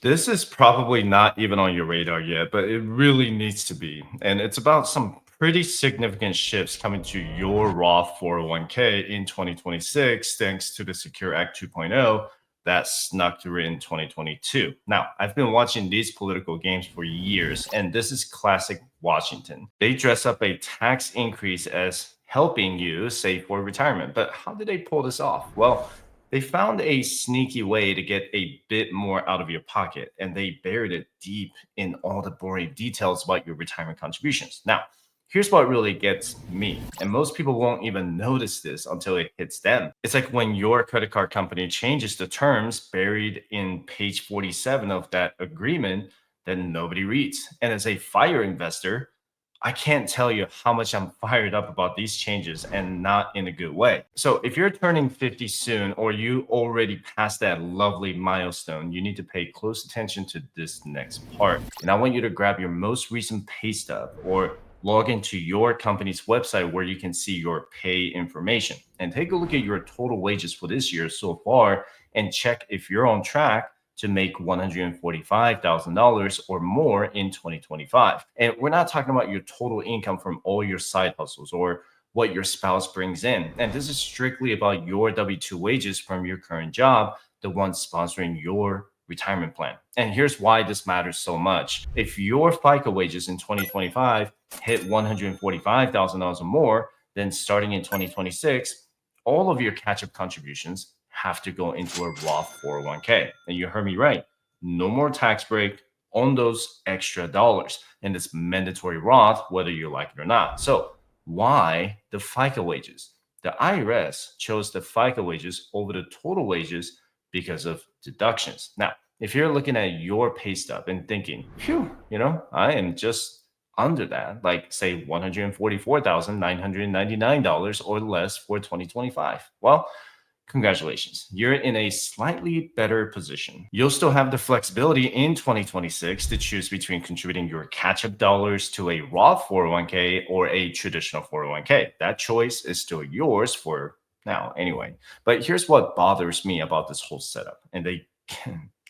This is probably not even on your radar yet, but it really needs to be. And it's about some pretty significant shifts coming to your Roth 401k in 2026, thanks to the Secure Act 2.0 that snuck through in 2022. Now, I've been watching these political games for years, and this is classic Washington. They dress up a tax increase as helping you save for retirement. But how did they pull this off? Well, they found a sneaky way to get a bit more out of your pocket, and they buried it deep in all the boring details about your retirement contributions. Now, here's what really gets me, and most people won't even notice this until it hits them. It's like when your credit card company changes the terms buried in page 47 of that agreement that nobody reads. And as a fire investor, I can't tell you how much I'm fired up about these changes and not in a good way. So, if you're turning 50 soon or you already passed that lovely milestone, you need to pay close attention to this next part. And I want you to grab your most recent pay stub or log into your company's website where you can see your pay information and take a look at your total wages for this year so far and check if you're on track to make $145,000 or more in 2025. And we're not talking about your total income from all your side hustles or what your spouse brings in. And this is strictly about your W 2 wages from your current job, the one sponsoring your retirement plan. And here's why this matters so much. If your FICA wages in 2025 hit $145,000 or more, then starting in 2026, all of your catch up contributions have to go into a Roth 401k. And you heard me right. No more tax break on those extra dollars. And it's mandatory Roth, whether you like it or not. So why the FICA wages? The IRS chose the FICA wages over the total wages because of deductions. Now, if you're looking at your pay stub and thinking, phew, I am just under that, like say $144,999 or less for 2025. Well, congratulations, you're in a slightly better position. You'll still have the flexibility in 2026 to choose between contributing your catch up dollars to a Roth 401k or a traditional 401k. That choice is still yours for now, anyway. But here's what bothers me about this whole setup. And they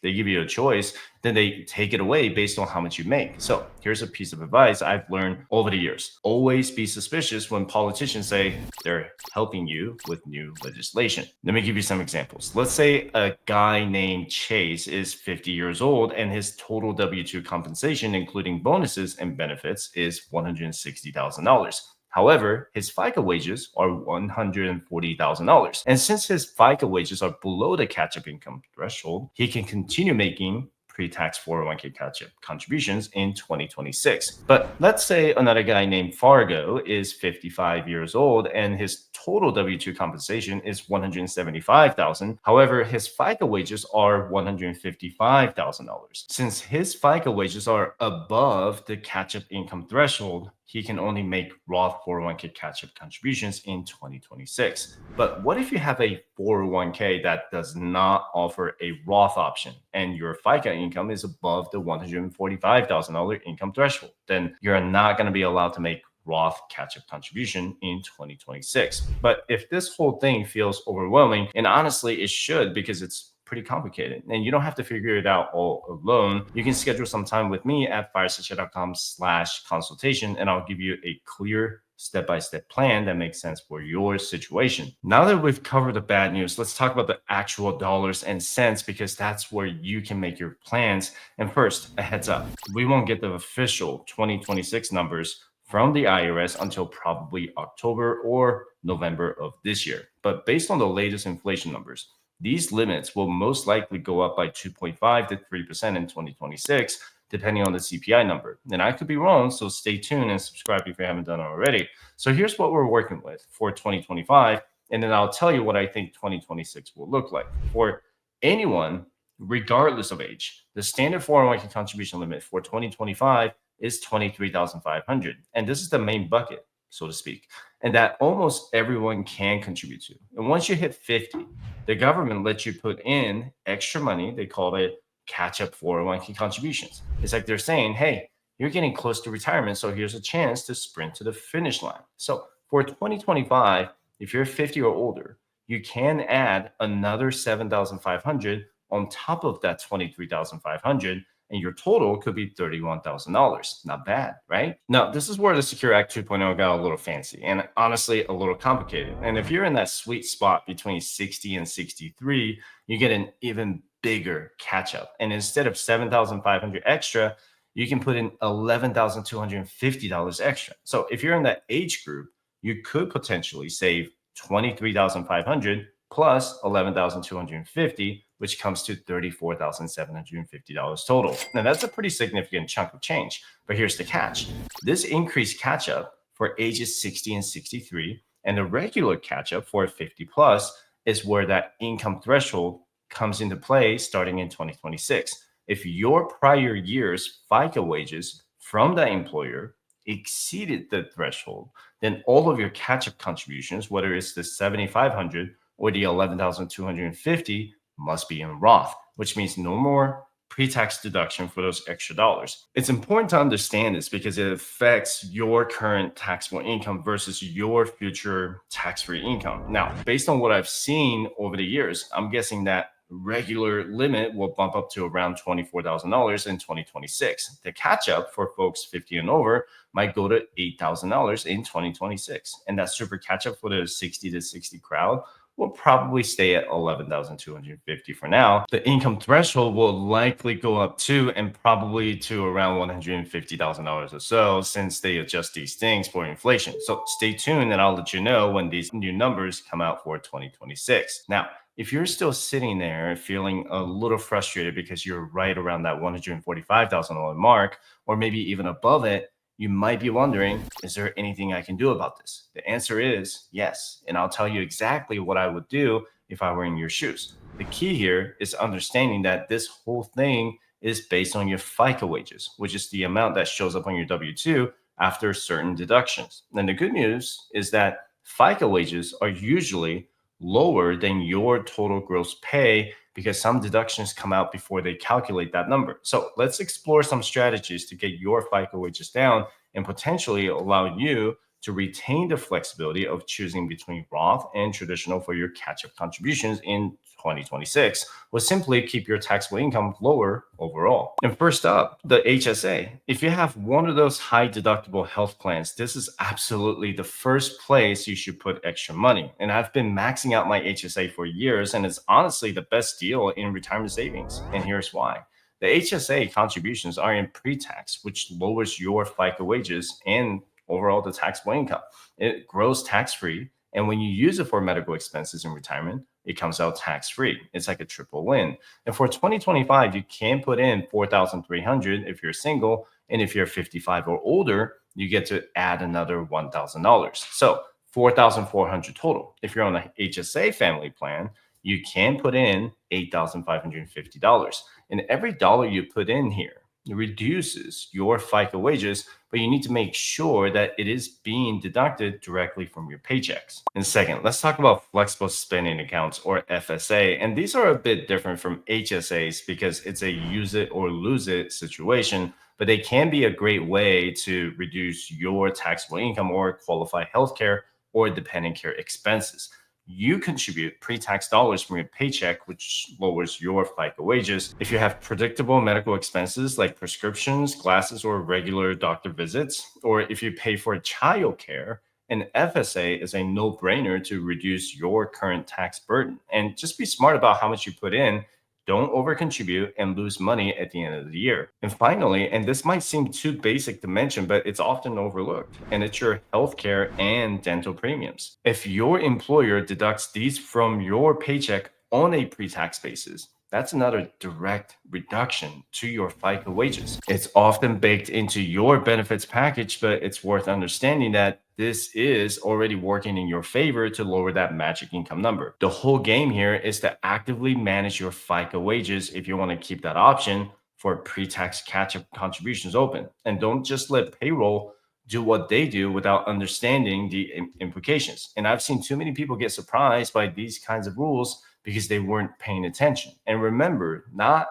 give you a choice, then they take it away based on how much you make. So here's a piece of advice I've learned over the years. Always be suspicious when politicians say they're helping you with new legislation. Let me give you some examples. Let's say a guy named Chase is 50 years old and his total W-2 compensation, including bonuses and benefits, is $160,000. However, his FICA wages are $140,000. And since his FICA wages are below the catch-up income threshold, he can continue making pre-tax 401k catch-up contributions in 2026. But let's say another guy named Fargo is 55 years old and his total W-2 compensation is $175,000. However, his FICA wages are $155,000. Since his FICA wages are above the catch-up income threshold, he can only make Roth 401k catch-up contributions in 2026. But what if you have a 401k that does not offer a Roth option and your FICA income is above the $145,000 income threshold? Then you're not going to be allowed to make Roth catch-up contribution in 2026. But if this whole thing feels overwhelming, and honestly it should because it's pretty complicated and you don't have to figure it out all alone, you can schedule some time with me at firesuccess.com/consultation and I'll give you a clear step-by-step plan that makes sense for your situation. Now that we've covered the bad news, let's talk about the actual dollars and cents because that's where you can make your plans. And first, a heads up, we won't get the official 2026 numbers from the IRS until probably October or November of this year. But based on the latest inflation numbers, these limits will most likely go up by 2.5 to 3% in 2026, depending on the CPI number. And I could be wrong, so stay tuned and subscribe if you haven't done it already. So here's what we're working with for 2025, and then I'll tell you what I think 2026 will look like. For anyone, regardless of age, the standard 401k contribution limit for 2025 is $23,500. And this is the main bucket, so to speak, and that almost everyone can contribute to. And once you hit 50, the government lets you put in extra money. They call it catch-up 401k contributions. It's like they're saying, hey, you're getting close to retirement, so here's a chance to sprint to the finish line. So for 2025, if you're 50 or older, you can add another $7,500 on top of that 23,500, and your total could be $31,000. Not bad, right? Now, this is where the Secure Act 2.0 got a little fancy and honestly a little complicated. And if you're in that sweet spot between 60 and 63, you get an even bigger catch up. And instead of 7,500 extra, you can put in $11,250 extra. So if you're in that age group, you could potentially save 23,500 plus 11,250, which comes to $34,750 total. Now that's a pretty significant chunk of change. But here's the catch. This increased catch up for ages 60 and 63 and the regular catch up for 50 plus is where that income threshold comes into play starting in 2026. If your prior year's FICA wages from that employer exceeded the threshold, then all of your catch-up contributions, whether it's the 7,500 or the 11,250, must be in Roth, which means no more pre-tax deduction for those extra dollars. It's important to understand this because it affects your current taxable income versus your future tax-free income. Now, based on what I've seen over the years, I'm guessing that regular limit will bump up to around $24,000 in 2026. The catch up for folks 50 and over might go to $8,000 in 2026. And that super catch up for the 60 to 60 crowd will probably stay at 11,250 for now. The income threshold will likely go up to and probably to around $150,000 or so since they adjust these things for inflation. So stay tuned and I'll let you know when these new numbers come out for 2026. Now, if you're still sitting there feeling a little frustrated because you're right around that $145,000 mark, or maybe even above it, you might be wondering, is there anything I can do about this? The answer is yes. And I'll tell you exactly what I would do if I were in your shoes. The key here is understanding that this whole thing is based on your FICA wages, which is the amount that shows up on your W-2 after certain deductions. And the good news is that FICA wages are usually lower than your total gross pay because some deductions come out before they calculate that number. So let's explore some strategies to get your FICA wages down and potentially allow you to retain the flexibility of choosing between Roth and traditional for your catch-up contributions in 2026, will simply keep your taxable income lower overall. And first up, the HSA. If you have one of those high deductible health plans, this is absolutely the first place you should put extra money. And I've been maxing out my HSA for years, and it's honestly the best deal in retirement savings. And here's why. The HSA contributions are in pre-tax, which lowers your FICA wages and overall the taxable income. It grows tax-free. And when you use it for medical expenses in retirement, it comes out tax-free. It's like a triple win. And for 2025, you can put in 4,300 if you're single. And if you're 55 or older, you get to add another $1,000. So 4,400 total. If you're on the HSA family plan, you can put in $8,550. And every dollar you put in here reduces your FICA wages, but you need to make sure that it is being deducted directly from your paychecks. And second, let's talk about flexible spending accounts or FSA. And these are a bit different from HSAs because it's a use it or lose it situation, but they can be a great way to reduce your taxable income or qualify healthcare or dependent care expenses. You contribute pre-tax dollars from your paycheck, which lowers your FICA wages. If you have predictable medical expenses like prescriptions, glasses, or regular doctor visits, or if you pay for childcare, an FSA is a no-brainer to reduce your current tax burden. And just be smart about how much you put in. Don't overcontribute and lose money at the end of the year. And finally, and this might seem too basic to mention, but it's often overlooked, and it's your healthcare and dental premiums. If your employer deducts these from your paycheck on a pre-tax basis, that's another direct reduction to your FICA wages. It's often baked into your benefits package, but it's worth understanding that this is already working in your favor to lower that magic income number. The whole game here is to actively manage your FICA wages if you want to keep that option for pre-tax catch-up contributions open. And don't just let payroll do what they do without understanding the implications. And I've seen too many people get surprised by these kinds of rules because they weren't paying attention. And remember, not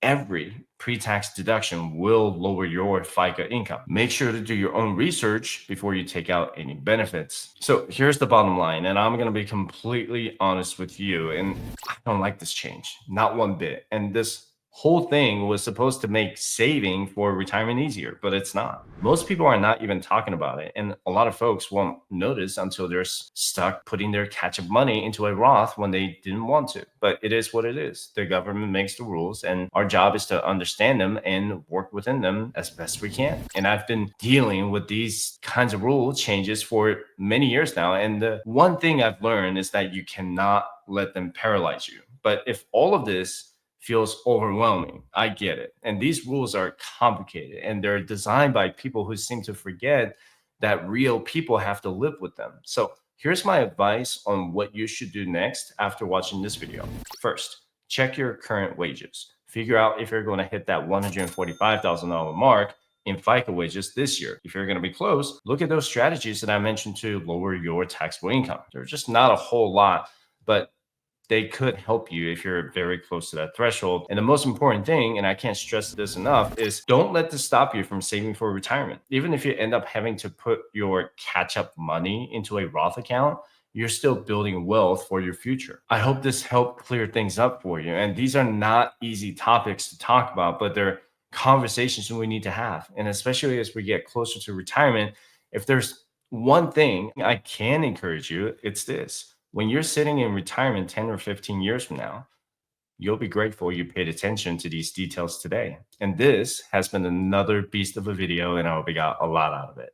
every pre-tax deduction will lower your FICA income. Make sure to do your own research before you take out any benefits. So here's the bottom line, and I'm going to be completely honest with you, and I don't like this change, not one bit. And this whole thing was supposed to make saving for retirement easier, but it's not. Most people are not even talking about it. And a lot of folks won't notice until they're stuck putting their catch up money into a Roth when they didn't want to. But it is what it is. The government makes the rules, and our job is to understand them and work within them as best we can. And I've been dealing with these kinds of rule changes for many years now. And the one thing I've learned is that you cannot let them paralyze you. But if all of this feels overwhelming, I get it. And these rules are complicated and they're designed by people who seem to forget that real people have to live with them. So here's my advice on what you should do next after watching this video. First, check your current wages. Figure out if you're going to hit that $145,000 mark in FICA wages this year. If you're going to be close, look at those strategies that I mentioned to lower your taxable income. There's just not a whole lot, but they could help you if you're very close to that threshold. And the most important thing, and I can't stress this enough, is don't let this stop you from saving for retirement. Even if you end up having to put your catch-up money into a Roth account, you're still building wealth for your future. I hope this helped clear things up for you. And these are not easy topics to talk about, but they're conversations we need to have. And especially as we get closer to retirement, if there's one thing I can encourage you, it's this. When you're sitting in retirement 10 or 15 years from now, you'll be grateful you paid attention to these details today. And this has been another beast of a video, and I hope you got a lot out of it.